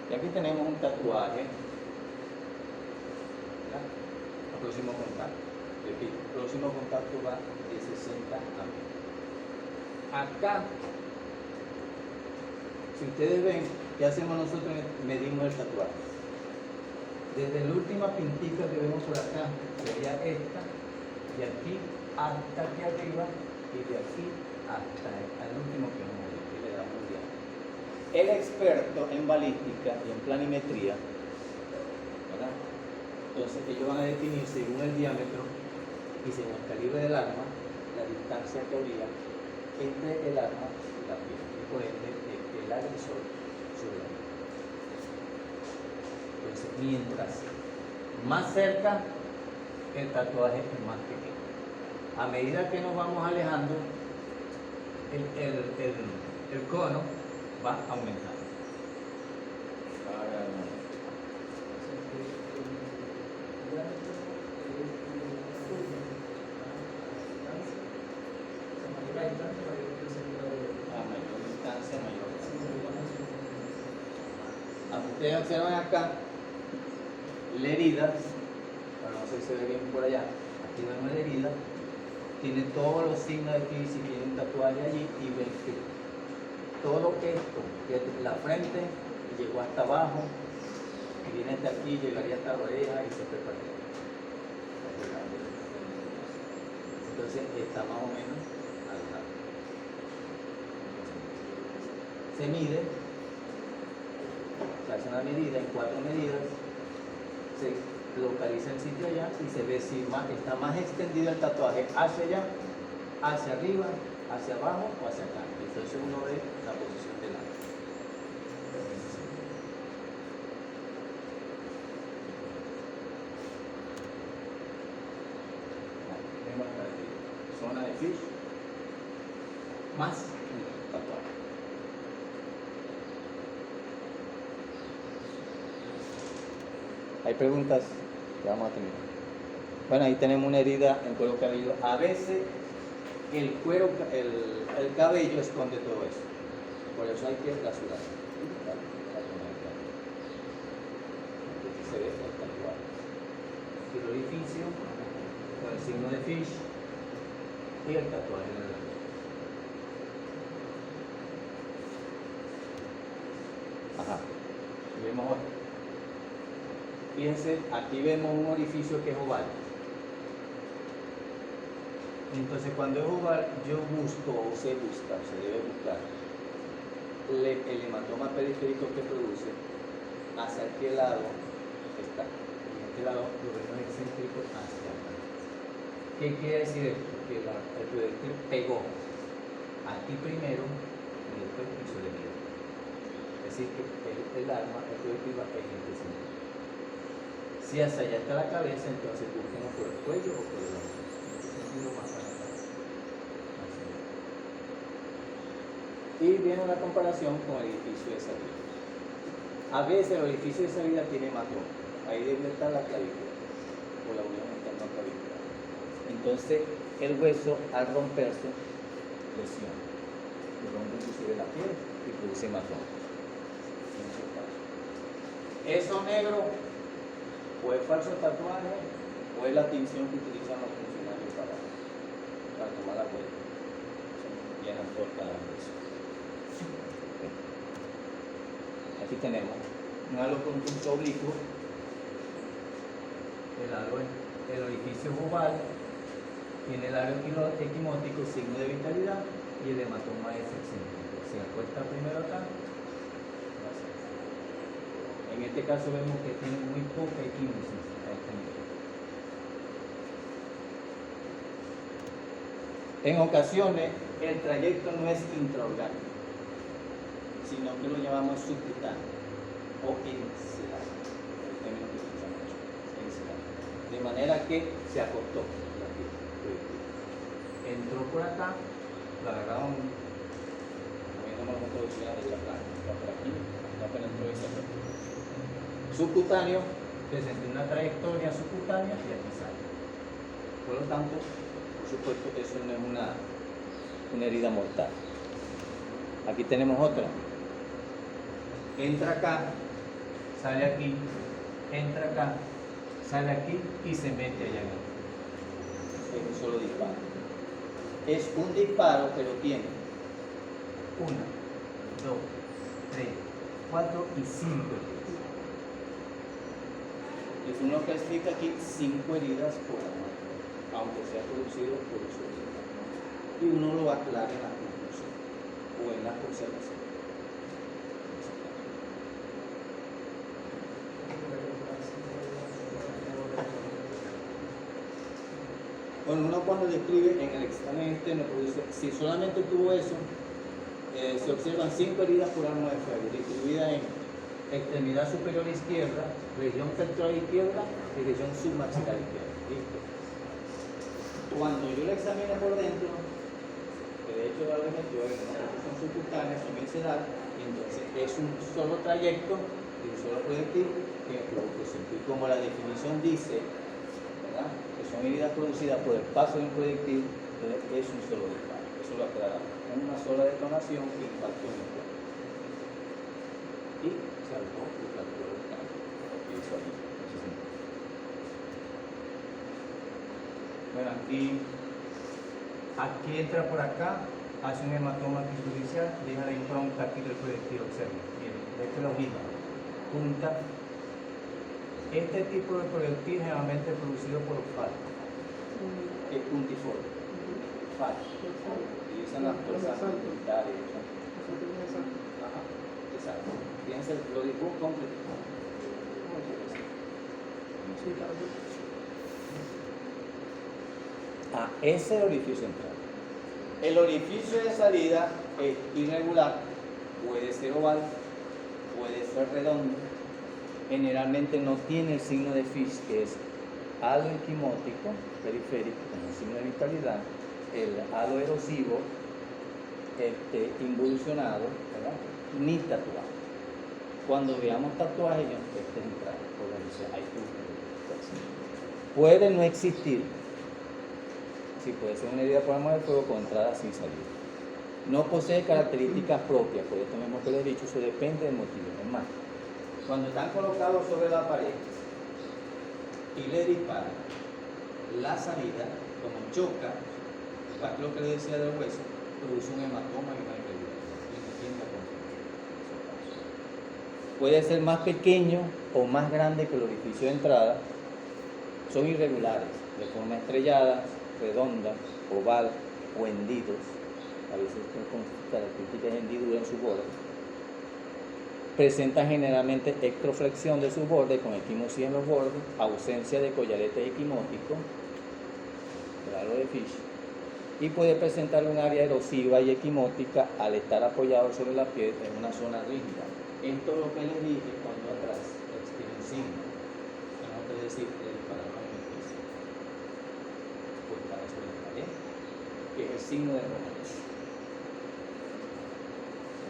Y aquí tenemos un tatuaje. ¿Verdad? El próximo contacto. Repito, el próximo contacto va de 60 a 1000. Acá, si ustedes ven, ¿qué hacemos nosotros? Medimos el tatuaje. Desde la última pintita que vemos por acá, sería esta, de aquí hasta aquí arriba, y de aquí hasta el último que nos mueve, que le damos un diámetro. El experto en balística y en planimetría, ¿verdad? Entonces ellos van a definir según el diámetro y según el calibre del arma, la distancia que habría entre el arma y la piel, y por ende el agresor sobre la piel. Entonces, mientras más cerca, el tatuaje es más pequeño. A medida que nos vamos alejando, el cono va aumentando. Ustedes observan acá la herida, pero no sé si se ve bien por allá. Aquí vemos la herida, tiene todos los signos de Fish, tiene un tatuaje allí y ven que todo esto, que es la frente, llegó hasta abajo, y viene hasta aquí, llegaría hasta la oreja y se prepara. Entonces está más o menos al lado. Se mide. Se hace una medida en 4 medidas, se localiza el sitio allá y se ve si está más extendido el tatuaje hacia allá, hacia arriba, hacia abajo o hacia acá. Entonces uno ve la posición del arma. Vemos aquí, zona de Fish más tatuaje. Hay preguntas que vamos a tener. Bueno, ahí tenemos una herida en cuero cabelludo. A veces el cuero, el cabello esconde todo eso. Por eso hay que rasurar. Aquí se ve el tatuaje. Y el orificio con el signo de Fish y el tatuaje en el labio. Ajá. Y vemos ahora. Fíjense, aquí vemos un orificio que es oval. Entonces, cuando es oval, yo busco, o se busca, o se debe buscar, el hematoma periférico que produce, hacia qué lado está. Y en este lado lo vemos excéntrico hacia acá. ¿Qué quiere decir esto? Que el proyectil pegó aquí primero y después hizo el herida. Es decir, que el arma, el proyectil va en este sentido. Si hacia allá está la cabeza, entonces busquemos por el cuello o por el hombro. En este sentido más para acá. Y viene una comparación con el orificio de salida. A veces el orificio de salida tiene hematoma. Ahí debe estar la clavícula o la unión interna clavícula. Entonces el hueso al romperse lesiona. Y rompe inclusive la piel y produce hematoma. Eso negro o es falso tatuaje o es la tinción que utilizan los funcionarios para tomar la huella. Llenan por cada hueso. Aquí tenemos un halo conjunto oblicuo, el orificio es oval, tiene el aro equimótico, signo de vitalidad y el hematoma es excéntrico. Se acuesta primero acá. En este caso vemos que tiene muy poca equimosis a este nivel. En ocasiones el trayecto no es intraorgánico, sino que lo llamamos subcutáneo o encelado, el término que utilizamos mucho, encelado. De manera que se acortó la piel, entró por acá lo agarraron moviendo la producción de la planta, está por aquí, no penetró esa parte. Subcutáneo, presenta una trayectoria subcutánea y aquí sale. Por lo tanto, por supuesto, eso no es una herida mortal. Aquí tenemos otra. Entra acá, sale aquí, entra acá, sale aquí y se mete allá adentro. Es un solo disparo. Es un disparo, pero tiene 1, 2, 3, 4 y 5 heridas. Es uno clasifica aquí 5 heridas por arma, aunque sea producido por uso de arma. Y uno lo aclara en la conclusión o en la observación. Bueno, uno cuando describe en el examen externo, si solamente tuvo eso, se observan 5 heridas por arma de fuego, distribuidas en extremidad superior izquierda, región pectoral izquierda y región submaxilar izquierda. ¿Listo? Cuando yo lo examine por dentro, que de hecho ya lo metió en una posición subcutánea, son visceral, y entonces es un solo trayecto y un solo proyectil que me produce sentido. Y como la definición dice, ¿verdad?, que son heridas producidas por el paso de un proyectil, entonces es un solo disparo. Eso lo aclaramos. Es una sola detonación que impactó en el cuerpo. Y saltó y fracturó el cráneo. Lo que hizo allí. Bueno, aquí entra por acá, hace un hematoma judicial, deja la impronta aquí del proyectil, observa. Miren, este es la ojiva, punta. Este tipo de proyectil generalmente es producido por olfato, es puntiforme, olfato. Utilizan las fuerzas puntales. Ajá, exacto. Fíjense, lo dibujo completo. Ese es el orificio central. El orificio de salida es irregular, puede ser oval, puede ser redondo. Generalmente no tiene el signo de Fish, que es halo equimótico periférico, con el signo de vitalidad, el halo erosivo involucionado, ¿verdad?, ni tatuaje. Cuando veamos tatuajes, este es entrar, porque hay puede no existir. Sí, puede ser una herida por arma de fuego con entrada sin salida. No posee características propias, por esto mismo que les he dicho, eso depende del motivo. Es más, cuando están colocados sobre la pared y le disparan, la salida, como choca, lo que le decía del hueso, produce un hematoma y una irregularidad. Puede ser más pequeño o más grande que el orificio de entrada. Son irregulares, de forma estrellada, redonda, oval o hendidos, a veces con características de hendidura en su borde. Presentan generalmente extroflexión de su borde con equimosis en los bordes, ausencia de collaretes equimóticos, el halo de Fish, y puede presentar un área erosiva y equimótica al estar apoyado sobre la piel en una zona rígida. Esto es lo que les dije cuando atrás tiene un signo, tenemos que decir que dispararon en el piso, pues para sobre la pared, que es el signo de Romanes.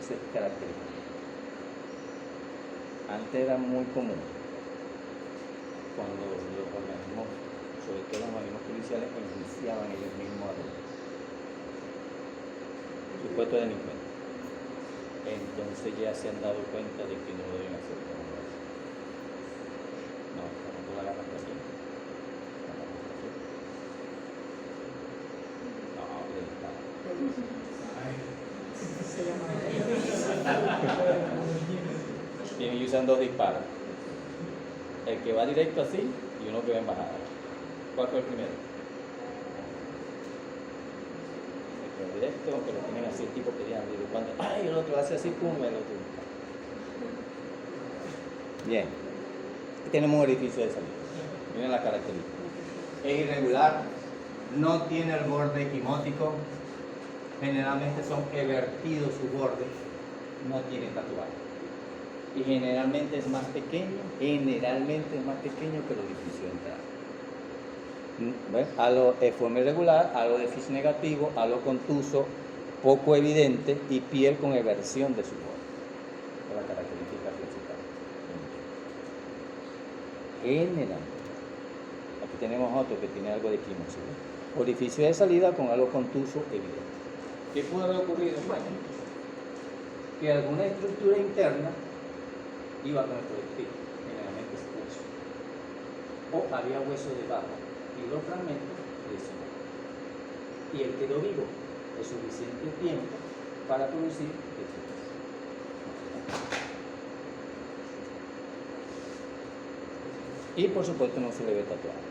Ese es característico. Antes era muy común cuando los organismos, sobre todo los organismos policiales, enjuiciaban ellos mismos a los supuestos delincuentes. Entonces ya se han dado cuenta de que no lo deben hacer como lo hacen. No, como tú la agarras por aquí. No, le dispara. Y usan 2 disparos. El que va directo así y uno que va en bajada. ¿Cuál fue el primero? El que va directo, que lo tienen así, tipo que ya cuando, ay, el otro hace así, pum, el otro. Bien. Aquí tenemos un orificio de salida. Miren la característica. Es irregular, no tiene el borde equimótico, generalmente son evertidos sus bordes, no tiene tatuaje. Y generalmente es más pequeño que el orificio de entrada. ¿Ves? Halo de forma irregular, halo de Fish negativo, halo contuso, poco evidente y piel con eversión de sudor. Esa es la característica principal. Generalmente. Aquí tenemos otro que tiene algo de quimosis. Orificio de salida con algo contuso evidente. ¿Qué puede haber ocurrido? Bueno, que alguna estructura interna iba con el proyectil, generalmente es hueso. O había hueso debajo y los fragmentos lesionados. Y él quedó vivo el suficiente tiempo para producir lesiones. Y por supuesto no se le ve tatuado.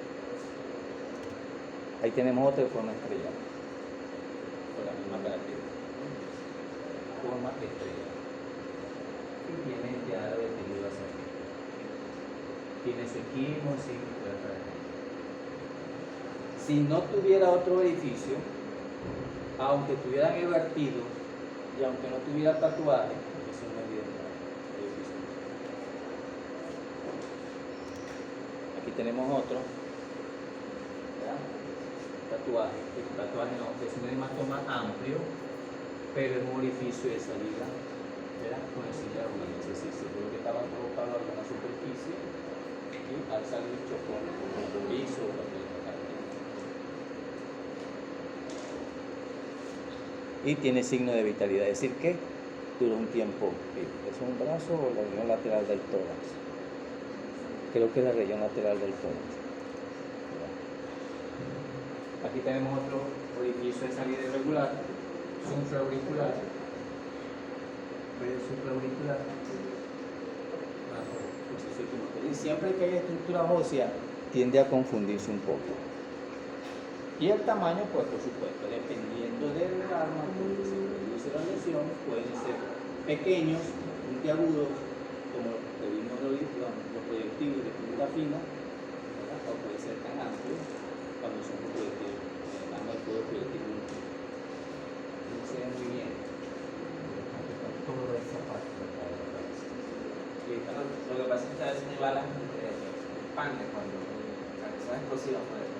Ahí tenemos otra forma estrellada, con la misma característica. Forma estrellada. Y tiene ya detenido hacia aquí. Tiene su equimosis y puede traer. Si no tuviera otro orificio, aunque tuviera evertido y aunque no tuviera tatuaje, eso no es evidente. Aquí tenemos otro. ¿Verdad? Tatuaje. El tatuaje no, es un hematoma amplio, pero es un orificio de salida, ¿verdad? Con el signo de armonía. Es decir, seguro que estaba provocado alguna superficie y al salir chocó con el piso o con el cartílago. Y tiene signo de vitalidad, es decir, que duró un tiempo vivo. ¿Es un brazo o la región lateral del tórax? Creo que es la región lateral del tórax. Aquí tenemos otro orificio de salida irregular, supraauricular. ¿Ves supraauricular? Y siempre que hay estructura ósea, tiende a confundirse un poco. Y el tamaño, pues por supuesto, dependiendo del arma con que se produce la lesión, pueden ser pequeños, puntiagudos, como lo vimos los proyectiles de punta fina, ¿verdad? O puede ser tan amplio cuando son proyectiles, ambos proyectiles. No se ve muy bien. Toda esa parte de la cabeza.
Lo que pasa es que a veces hay balas panes cuando son explosivas, por ejemplo.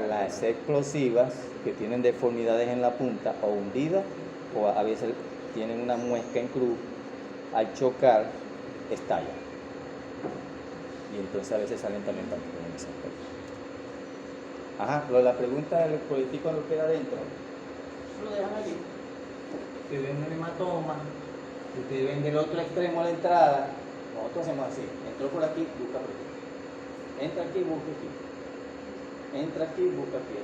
Las explosivas que tienen deformidades en la punta o hundidas o a veces tienen una muesca en cruz, al chocar estallan y entonces a veces salen también partículas en ese aspecto. Ajá, pero la pregunta del proyectil cuando queda adentro, lo dejan allí. Ustedes ven un hematoma, ustedes ven del otro extremo la entrada, nosotros hacemos así, entró por aquí, busca por aquí, entra aquí, busca aquí. Entra aquí y busca aquí.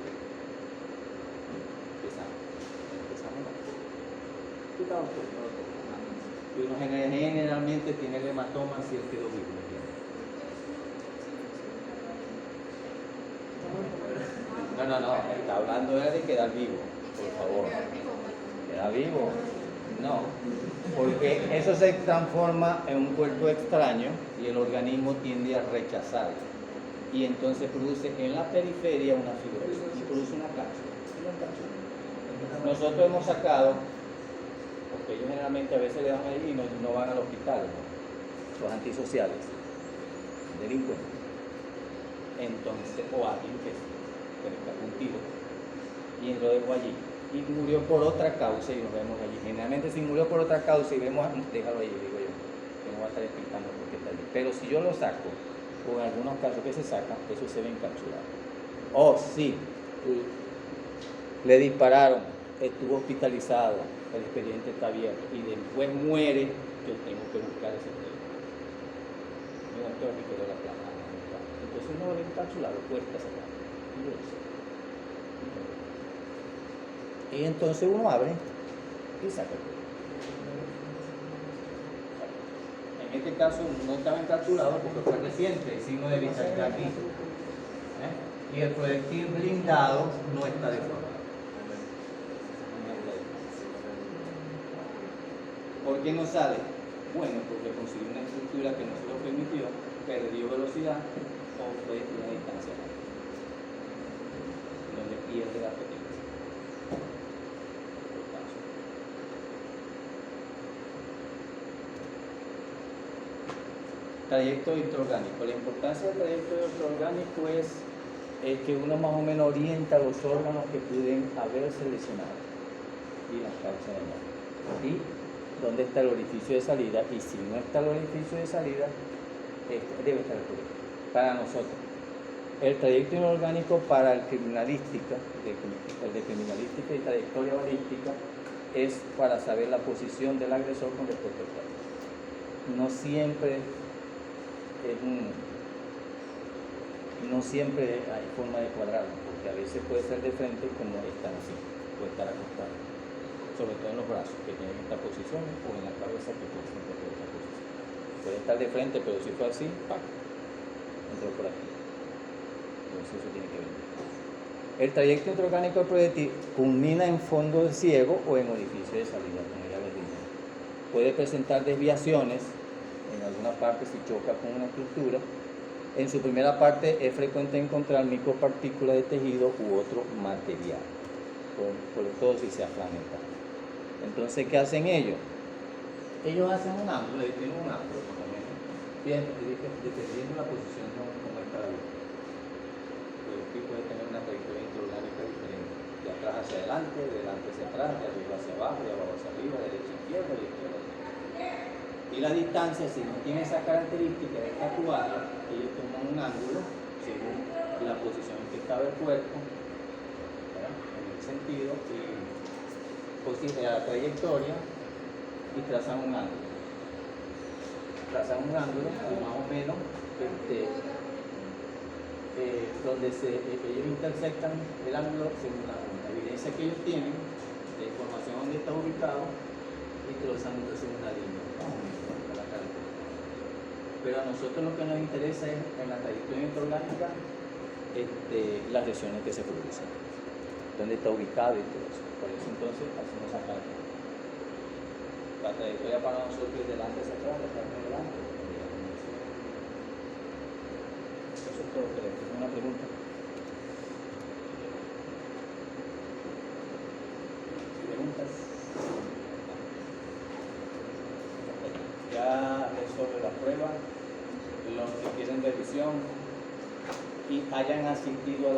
Empezamos. Quitamos todo. Y uno generalmente tiene el hematoma si él quedó vivo. No, está hablando de quedar vivo, por favor. ¿Queda vivo? No, porque eso se transforma en un cuerpo extraño y el organismo tiende a rechazarlo. Y entonces produce en la periferia una fibrosis y produce una cápsula. Nosotros hemos sacado, porque ellos generalmente a veces le dan ahí y no van al hospital, ¿no? Los antisociales, delincuentes. Entonces, o alguien que está contigo y lo dejó allí y murió por otra causa y nos vemos allí. Generalmente si murió por otra causa y vemos, déjalo allí, digo yo, que no va a estar explicando por qué está allí. Pero si yo lo saco, o en algunos casos que se sacan, eso se ve encapsulado. O si le dispararon, estuvo hospitalizado, el expediente está abierto y después muere, yo tengo que buscar ese expediente. Mi doctor me quedó la plata. Entonces no lo encapsulado, cuesta sacar. Y entonces uno abre y saca el proyectil. En este caso no estaba encapsulado porque fue reciente, el signo de vitalidad aquí. Y el proyectil blindado no está deformado. ¿Por qué no sale? Bueno, porque consiguió una estructura que no se lo permitió, perdió velocidad o fue una distancia donde pierde la potencia. Trayecto intraorgánico. La importancia del trayecto intraorgánico es que uno más o menos orienta los órganos que pueden haberse lesionado. y la causa del daño. Y dónde está el orificio de salida, y si no está el orificio de salida, debe estar el proyecto. Para nosotros, el trayecto inorgánico para el criminalística, el de criminalística y trayectoria balística, es para saber la posición del agresor con respecto al cuerpo. No siempre hay forma de cuadrarlo, porque a veces puede ser de frente como estar así, puede estar acostado, sobre todo en los brazos que tienen esta posición o en la cabeza que puede ser de esta posición. Puede estar de frente, pero si fue así, ¡pac!, entró por aquí. Entonces eso tiene que ver. El trayecto intraorgánico del proyectil culmina en fondo de ciego o en orificio de salida, como ya les dije. Puede presentar desviaciones en alguna parte si choca con una estructura. En su primera parte es frecuente encontrar micropartículas de tejido u otro material, sobre todo si sea fragmentario. Entonces, ¿qué hacen ellos? Ellos hacen un ángulo, tienen un ángulo, por lo menos, dependiendo de la posición como está la luz. Aquí puede tener una trayectoria intraorgánica diferente, de atrás hacia adelante, de adelante hacia atrás, de arriba hacia abajo, de abajo hacia arriba, de derecha a izquierda, de izquierda a derecha. Y la distancia, si no tiene esa característica de esta cuadra, ellos toman un ángulo según la posición en que estaba el cuerpo, ¿verdad?, en el sentido, y la trayectoria, y trazan un ángulo. Trazan un ángulo más o menos donde ellos intersectan el ángulo según la evidencia que ellos tienen, de información donde está ubicado, y trazan entonces una línea, la característica. Pero a nosotros lo que nos interesa es en la trayectoria intraorgánica las lesiones que se producen, dónde está ubicado y todo eso. Por eso entonces hacemos esa característica. La trayectoria para nosotros es delante hacia atrás, de atrás hacia adelante. Eso es todo, pero es una pregunta. ¿Preguntas? Ya es sobre la prueba, los que quieren revisión y hayan asistido a la